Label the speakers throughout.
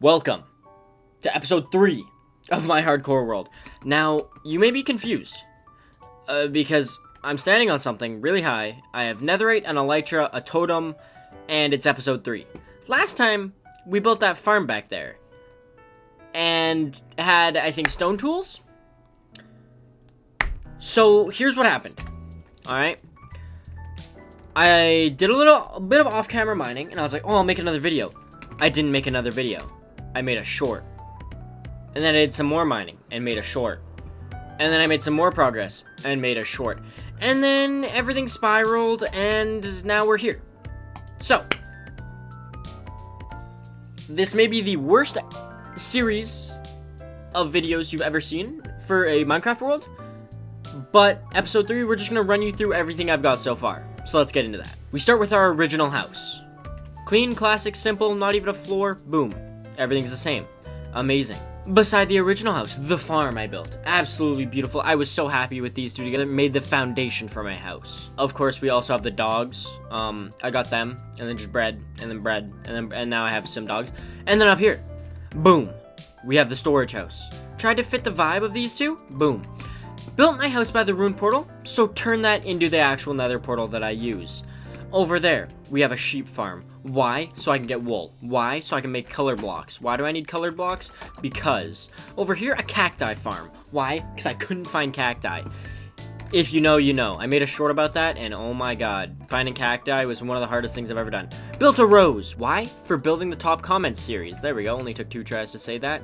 Speaker 1: Welcome to episode 3 of my hardcore world. Now, you may be confused, because I'm standing on something really high. I have netherite, an elytra, a totem, and it's episode 3. Last time, we built that farm back there, and had, I think, stone tools? So, here's what happened, alright? I did a little bit of off-camera mining, and I was like, oh, I'll make another video. I didn't make another video. I made a short. And then I did some more mining and made a short. And then I made some more progress and made a short. And then everything spiraled and now we're here. So, this may be the worst series of videos you've ever seen for a Minecraft world. But episode 3, we're just going to run you through everything I've got so far. So let's get into that. We start with our original house. Clean, classic, simple, not even a floor. Boom. Everything's the same. Amazing. Beside the original house, the farm I built. Absolutely beautiful. I was so happy with these two together. Made the foundation for my house. Of course, we also have the dogs. I got them. And then just bread. And then bread. And now I have some dogs. And then up here. Boom. We have the storage house. Tried to fit the vibe of these two. Boom. Built my house by the rune portal. So turn that into the actual nether portal that I use. Over there, we have a sheep farm. Why? So I can get wool. Why? So I can make color blocks. Why do I need colored blocks? Because. Over here, a cacti farm. Why? Because I couldn't find cacti. If you know, you know. I made a short about that, and oh my god. Finding cacti was one of the hardest things I've ever done. Built a rose. Why? For building the top comments series. There we go. Only took 2 tries to say that.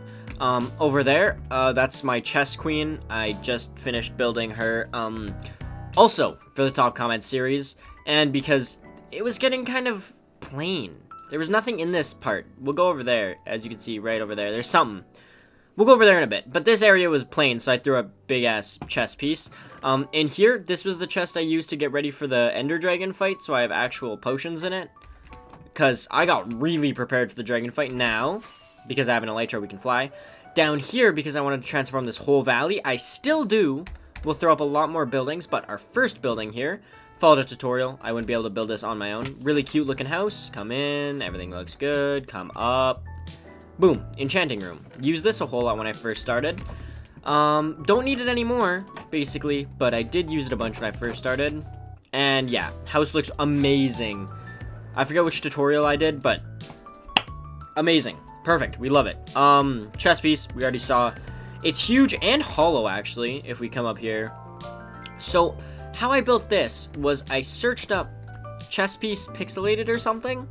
Speaker 1: Over there, that's my chest queen. I just finished building her. Also, for the top comments series. And because it was getting kind of plain. There was nothing in this part. We'll go over there, as you can see right over there. There's something. We'll go over there in a bit. But this area was plain, so I threw a big-ass chest piece. In here, this was the chest I used to get ready for the Ender Dragon fight, so I have actual potions in it. Because I got really prepared for the dragon fight now. Because I have an elytra, we can fly. Down here, because I wanted to transform this whole valley, I still do. We'll throw up a lot more buildings, but our first building here... Followed a tutorial. I wouldn't be able to build this on my own. Really cute looking house. Come in. Everything looks good. Come up. Boom. Enchanting room. Used this a whole lot when I first started. Don't need it anymore, basically. But I did use it a bunch when I first started. And yeah, house looks amazing. I forget which tutorial I did, but amazing. Perfect. We love it. Chest piece. We already saw. It's huge and hollow, actually, if we come up here. So... how I built this was I searched up chess piece pixelated or something,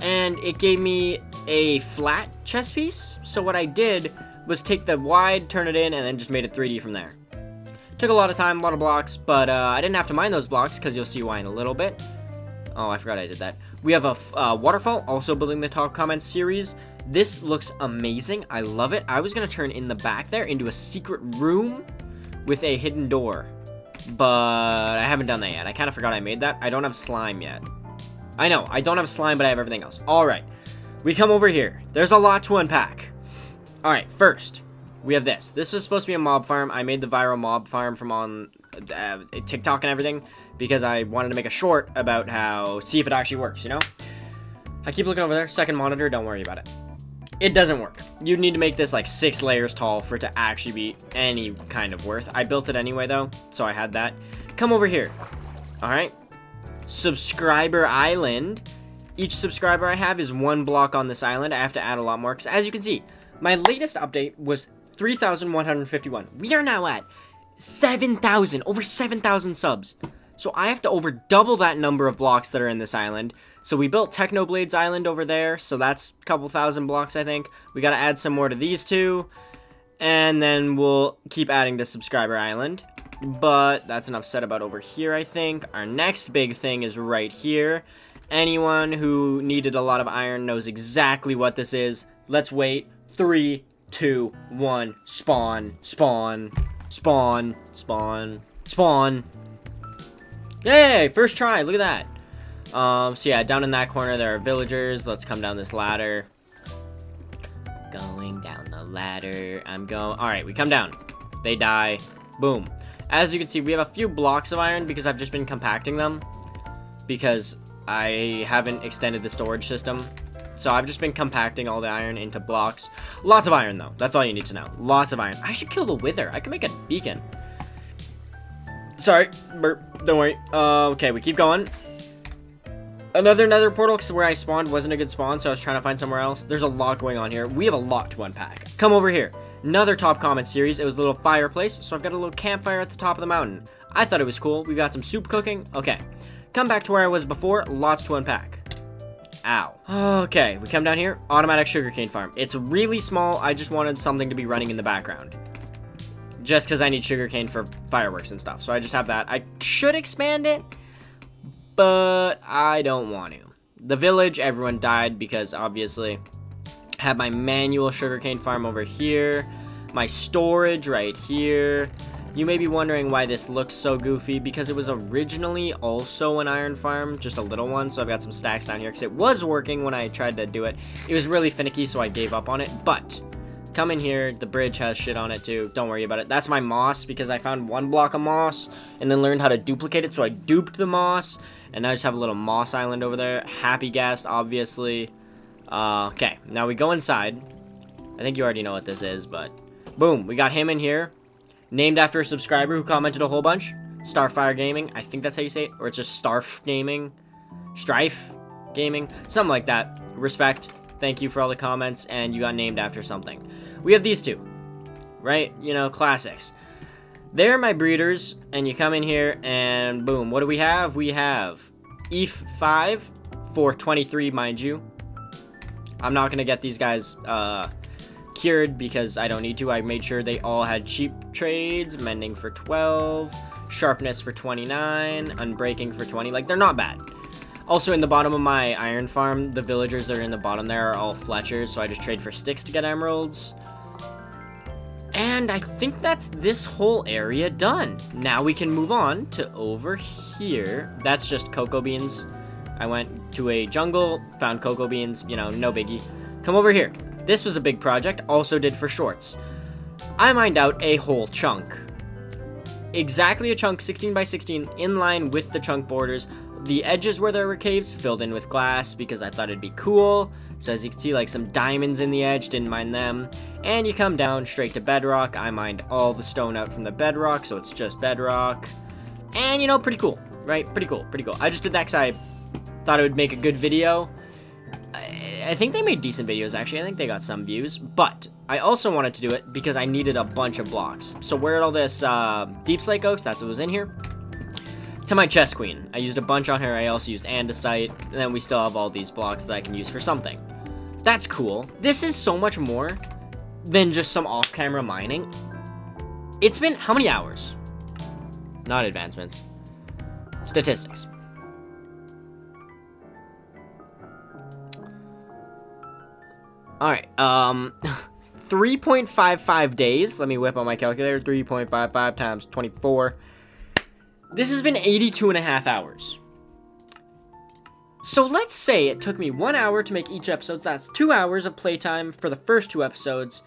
Speaker 1: and it gave me a flat chess piece. So what I did was take the wide, turn it in, and then just made it 3D from there. Took a lot of time, a lot of blocks, but I didn't have to mine those blocks because you'll see why in a little bit. Oh, I forgot I did that. We have a waterfall, also building the top comments series. This looks amazing. I love it. I was going to turn in the back there into a secret room with a hidden door. But I haven't done that yet. I kind of forgot I made that. I don't have slime yet. I know, I don't have slime, but I have everything else. Alright, we come over here. There's a lot to unpack. Alright, first, we have this. This was supposed to be a mob farm. I made the viral mob farm from on TikTok and everything because I wanted to make a short about how, see if it actually works, you know? I keep looking over there. Second monitor, don't worry about it. It doesn't work. You need to make this like 6 layers tall for it to actually be any kind of worth. I built it anyway though, so I had that. Come over here. Alright. Subscriber island. Each subscriber I have is 1 block on this island. I have to add a lot more because as you can see, my latest update was 3,151. We are now at 7,000. Over 7,000 subs. So I have to over double that number of blocks that are in this island. So we built Technoblade's island over there. So that's a couple thousand blocks, I think. We got to add some more to these two. And then we'll keep adding to Subscriber Island. But that's enough said about over here, I think. Our next big thing is right here. Anyone who needed a lot of iron knows exactly what this is. Let's wait. 3, 2, 1. Spawn. Spawn. Spawn. Spawn. Spawn. Yay! First try. Look at that. So yeah, down in that corner there are villagers. Let's come down this ladder. Going down the ladder. I'm going. Alright, we come down. They die. Boom. As you can see, we have a few blocks of iron because I've just been compacting them. Because I haven't extended the storage system. So I've just been compacting all the iron into blocks. Lots of iron, though. That's all you need to know. Lots of iron. I should kill the wither. I can make a beacon. Sorry, burp. Don't worry. Okay, we keep going. Another nether portal, because where I spawned wasn't a good spawn, so I was trying to find somewhere else. There's a lot going on here. We have a lot to unpack. Come over here. Another top comment series. It was a little fireplace, so I've got a little campfire at the top of the mountain. I thought it was cool. We got some soup cooking. Okay. Come back to where I was before. Lots to unpack. Ow. Okay, we come down here. Automatic sugarcane farm. It's really small. I just wanted something to be running in the background. Just because I need sugarcane for fireworks and stuff. So I just have that. I should expand it, but I don't want to. The village, everyone died because obviously I have my manual sugarcane farm over here. My storage right here. You may be wondering why this looks so goofy, because it was originally also an iron farm, just a little one, so I've got some stacks down here, because it was working when I tried to do it. It was really finicky, so I gave up on it, but come in here, the bridge has shit on it too, don't worry about it. That's my moss, because I found one block of moss, and then learned how to duplicate it, so I duped the moss, and now I just have a little moss island over there. Happy guest, obviously. Okay, now we go inside. I think you already know what this is, but boom, we got him in here. Named after a subscriber who commented a whole bunch. Starfire Gaming. I think that's how you say it. Or it's just Starf Gaming. Strife Gaming. Something like that. Respect. Thank you for all the comments. And you got named after something. We have these two. Right? You know, classics. They're my breeders. And you come in here and boom. What do we have? We have ETH 5 for 23, mind you. I'm not going to get these guys cured because I don't need to. I made sure they all had cheap trades. Mending for 12, sharpness for 29, unbreaking for 20. Like, they're not bad. Also, in the bottom of my iron farm, the villagers that are in the bottom there are all Fletchers, so I just trade for sticks to get emeralds. And I think that's this whole area done. Now we can move on to over here. That's just cocoa beans. I went to a jungle, found cocoa beans, you know, no biggie. Come over here. This was a big project, also did for shorts. I mined out a whole chunk. Exactly a chunk, 16 by 16, in line with the chunk borders. The edges where there were caves filled in with glass because I thought it'd be cool. So as you can see, like some diamonds in the edge, didn't mind them. And you come down straight to bedrock. I mined all the stone out from the bedrock, so it's just bedrock. And you know, pretty cool, right? Pretty cool, pretty cool. I just did that because I thought it would make a good video. I think they made decent videos, actually. I think they got some views. But I also wanted to do it because I needed a bunch of blocks. So where did all this deep slate go? That's what was in here. To my chest queen. I used a bunch on her. I also used andesite. And then we still have all these blocks that I can use for something. That's cool. This is so much more than just some off-camera mining. It's been how many hours? Not advancements. Statistics. Alright, 3.55 days. Let me whip on my calculator. 3.55 times 24. This has been 82.5 hours. So let's say it took me 1 hour to make each episode. So that's 2 hours of playtime for the first 2 episodes.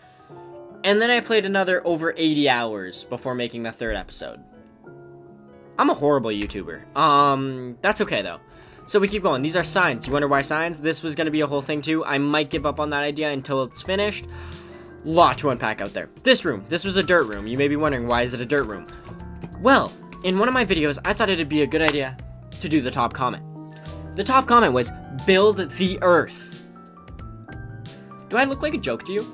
Speaker 1: And then I played another over 80 hours before making the 3rd episode. I'm a horrible YouTuber. That's okay though. So we keep going. These are signs. You wonder why signs? This was going to be a whole thing too. I might give up on that idea until it's finished. Lot to unpack out there. This room. This was a dirt room. You may be wondering, why is it a dirt room? Well, in one of my videos, I thought it'd be a good idea to do the top comment. The top comment was, build the earth. Do I look like a joke to you?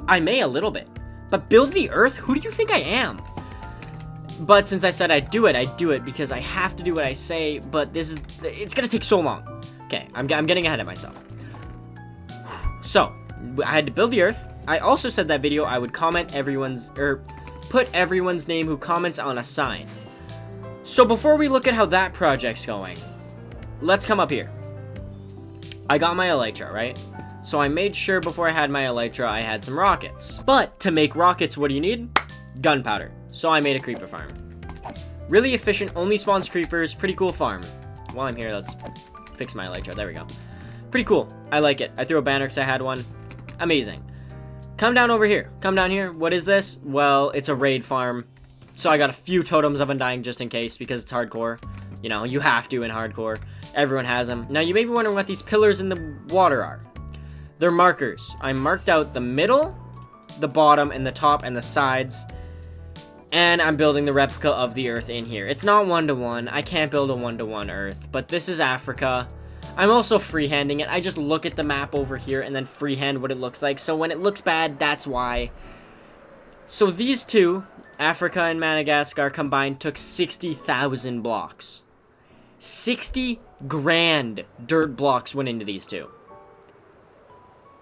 Speaker 1: I may a little bit. But build the earth? Who do you think I am? But since I said I'd do it because I have to do what I say, but it's gonna take so long. Okay, I'm getting ahead of myself. So, I had to build the earth. I also said that video I would comment put everyone's name who comments on a sign. So before we look at how that project's going, let's come up here. I got my elytra, right? So I made sure before I had my elytra, I had some rockets. But to make rockets, what do you need? Gunpowder. So I made a creeper farm. Really efficient, only spawns creepers, pretty cool farm. While I'm here, let's fix my elytra, there we go. Pretty cool, I like it. I threw a banner because I had one. Amazing. Come down over here, come down here. What is this? Well, it's a raid farm. So I got a few totems of undying just in case because it's hardcore. You know, you have to in hardcore. Everyone has them. Now, you may be wondering what these pillars in the water are. They're markers. I marked out the middle, the bottom, and the top, and the sides. And I'm building the replica of the Earth in here. It's not one-to-one. I can't build a one-to-one Earth. But this is Africa. I'm also freehanding it. I just look at the map over here and then freehand what it looks like. So when it looks bad, that's why. So these two, Africa and Madagascar combined, took 60,000 blocks. 60 grand dirt blocks went into these two.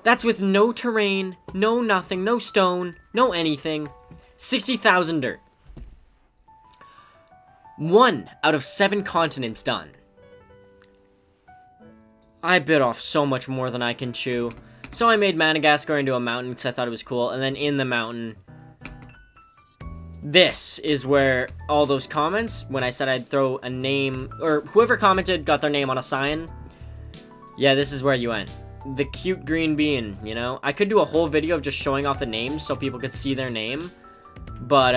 Speaker 1: That's with no terrain, no nothing, no stone, no anything. 60,000 dirt. 1 out of 7 continents done. I bit off so much more than I can chew. So I made Madagascar into a mountain because I thought it was cool. And then in the mountain, this is where all those comments, when I said I'd throw a name, or whoever commented got their name on a sign. Yeah, this is where you went. The cute green bean, you know? I could do a whole video of just showing off the names so people could see their name. But,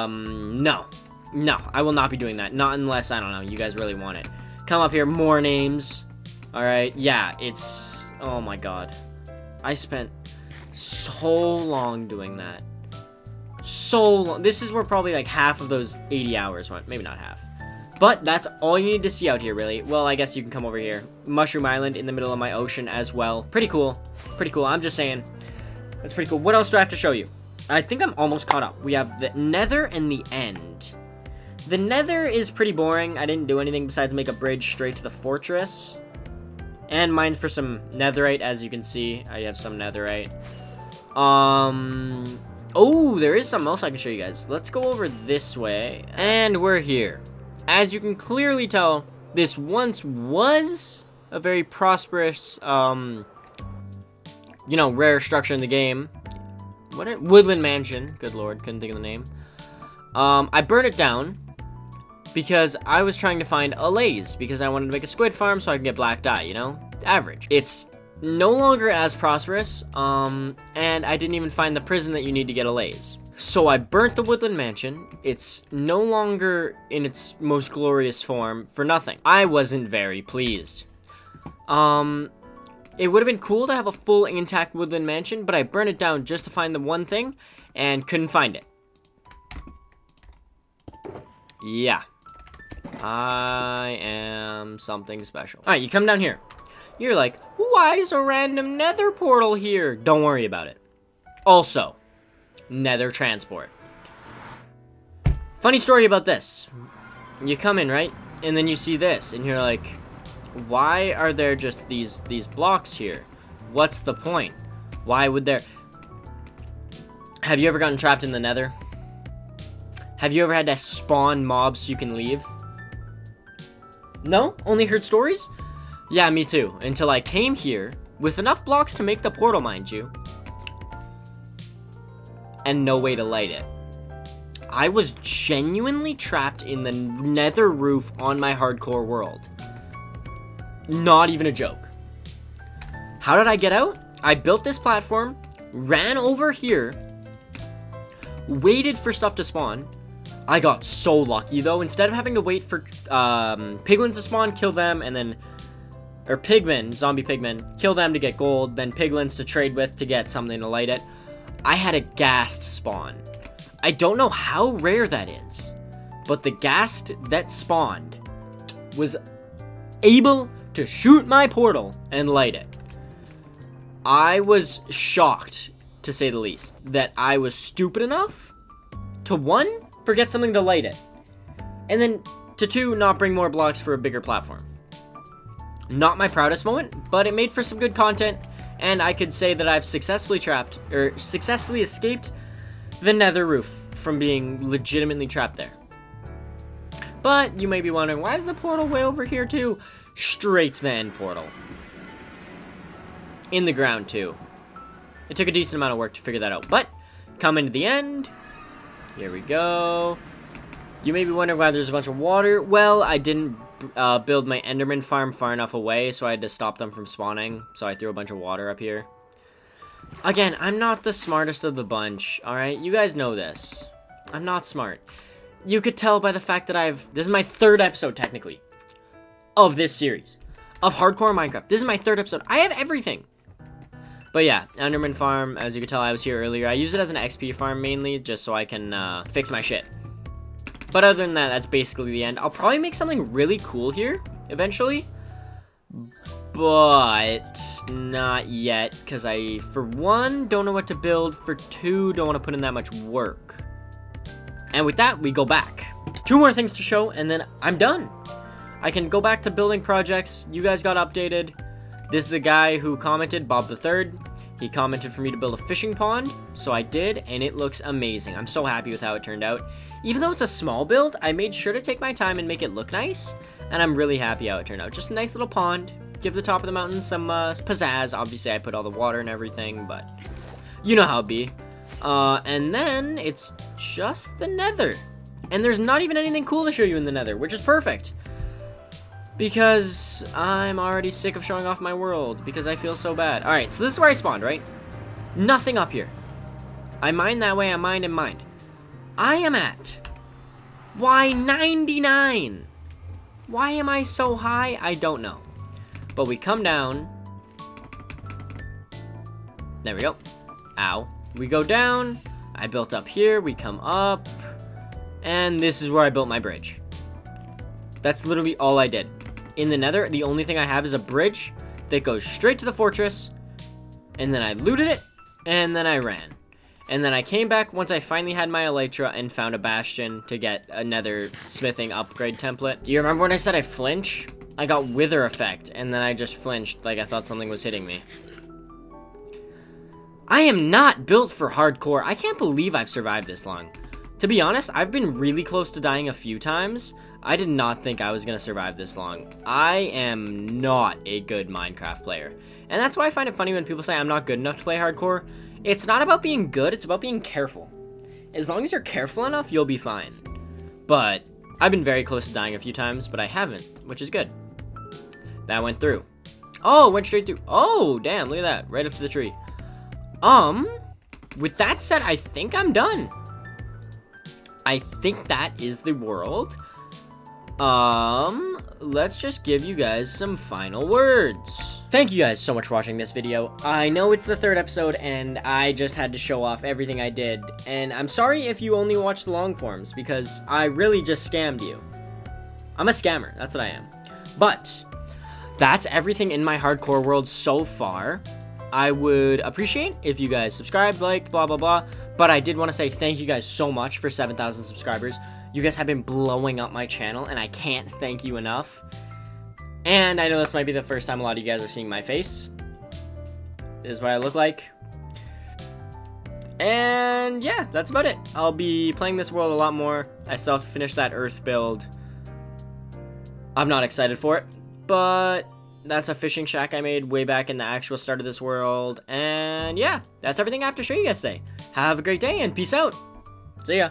Speaker 1: no. No, I will not be doing that. Not unless, I don't know, you guys really want it. Come up here, more names. Alright, yeah, it's... Oh my god. I spent so long doing that. So long. This is where probably like half of those 80 hours went. Maybe not half. But that's all you need to see out here, really. Well, I guess you can come over here. Mushroom Island in the middle of my ocean as well. Pretty cool. Pretty cool. I'm just saying. That's pretty cool. What else do I have to show you? I think I'm almost caught up. We have the Nether and the End. The Nether is pretty boring. I didn't do anything besides make a bridge straight to the fortress. And mine for some netherite, as you can see. I have some netherite. Oh, there is something else I can show you guys. Let's go over this way. And we're here. As you can clearly tell, this once was a very prosperous, you know, rare structure in the game. Woodland Mansion. Good lord, couldn't think of the name. I burned it down because I was trying to find a laze because I wanted to make a squid farm so I can get black dye, you know? Average. It's no longer as prosperous, and I didn't even find the prison that you need to get a laze. So I burnt the Woodland Mansion. It's no longer in its most glorious form for nothing. I wasn't very pleased. It would have been cool to have a full intact Woodland Mansion, but I burned it down just to find the one thing and couldn't find it. Yeah. I am something special. Alright, you come down here. You're like, why is a random nether portal here? Don't worry about it. Also, nether transport. Funny story about this. You come in, right? And then you see this, and you're like, why are there just these blocks here? What's the point? Why would there... Have you ever gotten trapped in the nether? Have you ever had to spawn mobs so you can leave? No? Only heard stories? Yeah, me too. Until I came here with enough blocks to make the portal, mind you. And no way to light it. I was genuinely trapped in the nether roof on my hardcore world. Not even a joke. How did I get out? I built this platform, ran over here, waited for stuff to spawn. I got so lucky though. Instead of having to wait for piglins to spawn, kill them, and then... Or pigmen, zombie pigmen, kill them to get gold, then piglins to trade with to get something to light it. I had a ghast spawn. I don't know how rare that is, but the ghast that spawned was able to shoot my portal and light it. I was shocked, to say the least, that I was stupid enough to, 1, forget something to light it, and then to 2, not bring more blocks for a bigger platform. Not my proudest moment, but it made for some good content, and I could say that I've successfully escaped the nether roof from being legitimately trapped there. But you may be wondering, why is the portal way over here too? Straight to the end portal. In the ground too. It took a decent amount of work to figure that out, but coming to the end. Here we go. You may be wondering why there's a bunch of water. Well, I didn't build my Enderman farm far enough away, so I had to stop them from spawning. So I threw a bunch of water up here. Again, I'm not the smartest of the bunch, alright? You guys know this. I'm not smart. you could tell by the fact that this is my 3rd episode, technically, of this series. Of Hardcore Minecraft. This is my 3rd episode. I have everything. But yeah, Enderman Farm, as you can tell, I was here earlier. I use it as an XP farm mainly, just so I can fix my shit. But other than that, that's basically the end. I'll probably make something really cool here, eventually. But not yet, because I, for 1, don't know what to build. For 2, don't want to put in that much work. And with that, we go back. 2 more things to show, and then I'm done. I can go back to building projects. You guys got updated. This is the guy who commented, Bob the Third. He commented for me to build a fishing pond, so I did, and it looks amazing. I'm so happy with how it turned out. Even though it's a small build, I made sure to take my time and make it look nice, and I'm really happy how it turned out. Just a nice little pond. Give the top of the mountain some pizzazz. Obviously, I put all the water and everything, but you know how it be. And then it's just the Nether. And there's not even anything cool to show you in the Nether, which is perfect. Because I'm already sick of showing off my world, because I feel so bad. Alright, so this is where I spawned, right? Nothing up here. I mined that way, I mined and mined. I am at Y99. Why am I so high? I don't know. But we come down. There we go. Ow. We go down. I built up here. We come up. And this is where I built my bridge. That's literally all I did. In the Nether, the only thing I have is a bridge that goes straight to the fortress. And then I looted it. And then I ran. And then I came back once I finally had my elytra and found a bastion to get a Nether smithing upgrade template. Do you remember when I said I flinch? I got wither effect, and then I just flinched like I thought something was hitting me. I am not built for hardcore. I can't believe I've survived this long. To be honest, I've been really close to dying a few times. I did not think I was going to survive this long. I am not a good Minecraft player. And that's why I find it funny when people say I'm not good enough to play hardcore. It's not about being good, it's about being careful. As long as you're careful enough, you'll be fine. But I've been very close to dying a few times, but I haven't, which is good. That went through. Oh, it went straight through. Oh, damn, look at that. Right up to the tree. With that said, I think I'm done. I think that is the world. Let's just give you guys some final words. Thank you guys so much for watching this video. I know it's the 3rd episode, and I just had to show off everything I did. And I'm sorry if you only watched the long forms, because I really just scammed you. I'm a scammer, that's what I am. But that's everything in my hardcore world so far. I would appreciate if you guys subscribed, liked, blah, blah, blah. But I did want to say thank you guys so much for 7,000 subscribers. You guys have been blowing up my channel, and I can't thank you enough. And I know this might be the first time a lot of you guys are seeing my face. This is what I look like. And yeah, that's about it. I'll be playing this world a lot more. I still have to finish that Earth build. I'm not excited for it, but that's a fishing shack I made way back in the actual start of this world. And yeah, that's everything I have to show you guys today. Have a great day and peace out. See ya.